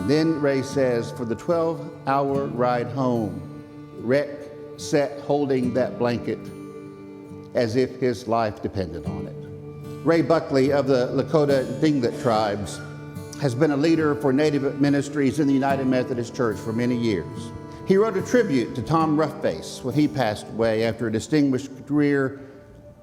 And then Ray says, for the 12-hour ride home, Rick sat holding that blanket as if his life depended on it. Ray Buckley of the Lakota Dinglet tribes has been a leader for Native ministries in the United Methodist Church for many years. He wrote a tribute to Tom Roughface when he passed away after a distinguished career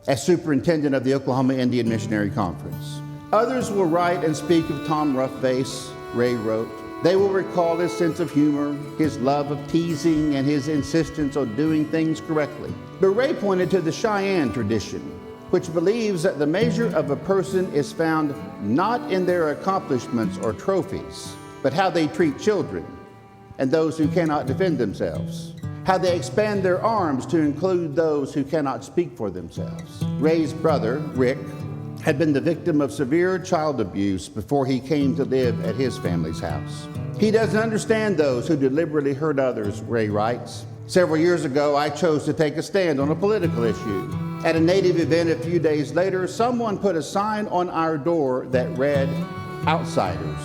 as superintendent of the Oklahoma Indian Missionary Conference. Others will write and speak of Tom Roughface, Ray wrote. They will recall his sense of humor, his love of teasing, and his insistence on doing things correctly. But Ray pointed to the Cheyenne tradition, which believes that the measure of a person is found not in their accomplishments or trophies, but how they treat children and those who cannot defend themselves, how they expand their arms to include those who cannot speak for themselves. Ray's brother, Rick, had been the victim of severe child abuse before he came to live at his family's house. He doesn't understand those who deliberately hurt others, Ray writes. Several years ago, I chose to take a stand on a political issue. At a Native event a few days later, someone put a sign on our door that read, "Outsiders."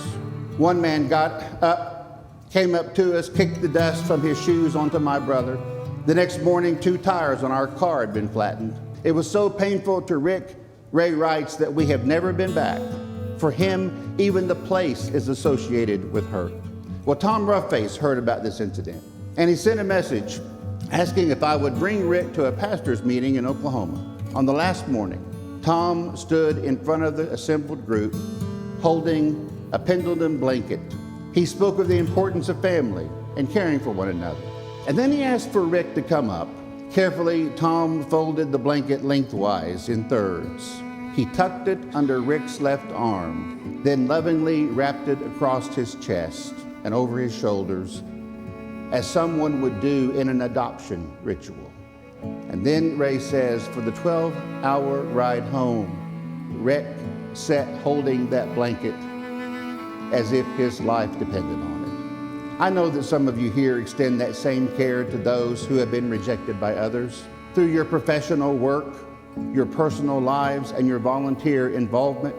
One man got up, came up to us, kicked the dust from his shoes onto my brother. The next morning, 2 tires on our car had been flattened. It was so painful to Rick, Ray writes, that we have never been back. For him, even the place is associated with hurt. Well, Tom Roughface heard about this incident, and he sent a message asking if I would bring Rick to a pastor's meeting in Oklahoma. On the last morning, Tom stood in front of the assembled group holding a pendulum blanket. He spoke of the importance of family and caring for one another. And then he asked for Rick to come up. Carefully, Tom folded the blanket lengthwise in thirds. He tucked it under Rick's left arm, then lovingly wrapped it across his chest and over his shoulders, as someone would do in an adoption ritual. And then Ray says, for the 12-hour ride home, Rick sat holding that blanket as if his life depended on it. I know that some of you here extend that same care to those who have been rejected by others. Through your professional work, your personal lives, and your volunteer involvement,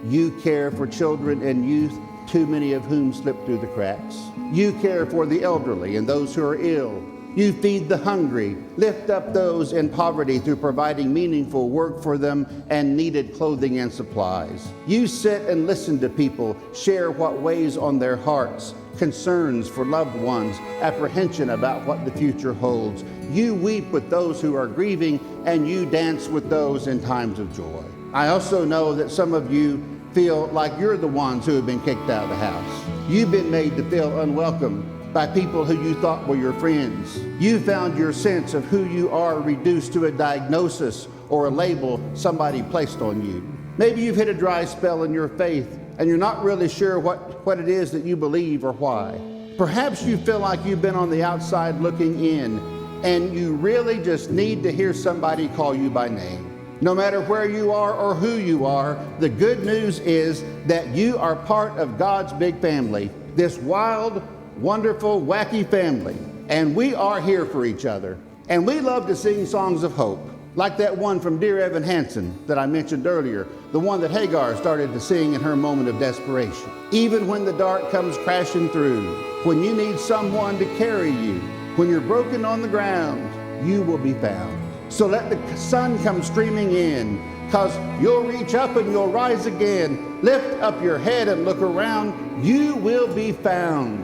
you care for children and youth, too many of whom slip through the cracks. You care for the elderly and those who are ill. You feed the hungry, lift up those in poverty through providing meaningful work for them and needed clothing and supplies. You sit and listen to people share what weighs on their hearts, concerns for loved ones, apprehension about what the future holds. You weep with those who are grieving, and you dance with those in times of joy. I also know that some of you feel like you're the ones who have been kicked out of the house. You've been made to feel unwelcome by people who you thought were your friends. You found your sense of who you are reduced to a diagnosis or a label somebody placed on you. Maybe you've hit a dry spell in your faith and you're not really sure what it is that you believe or why. Perhaps you feel like you've been on the outside looking in and you really just need to hear somebody call you by name. No matter where you are or who you are, the good news is that you are part of God's big family, this wild, wonderful, wacky family. And we are here for each other. And we love to sing songs of hope, like that one from Dear Evan Hansen that I mentioned earlier, the one that Hagar started to sing in her moment of desperation. Even when the dark comes crashing through, when you need someone to carry you, when you're broken on the ground, you will be found. So let the sun come streaming in, 'cause you'll reach up and you'll rise again. Lift up your head and look around. You will be found.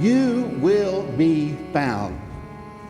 You will be found.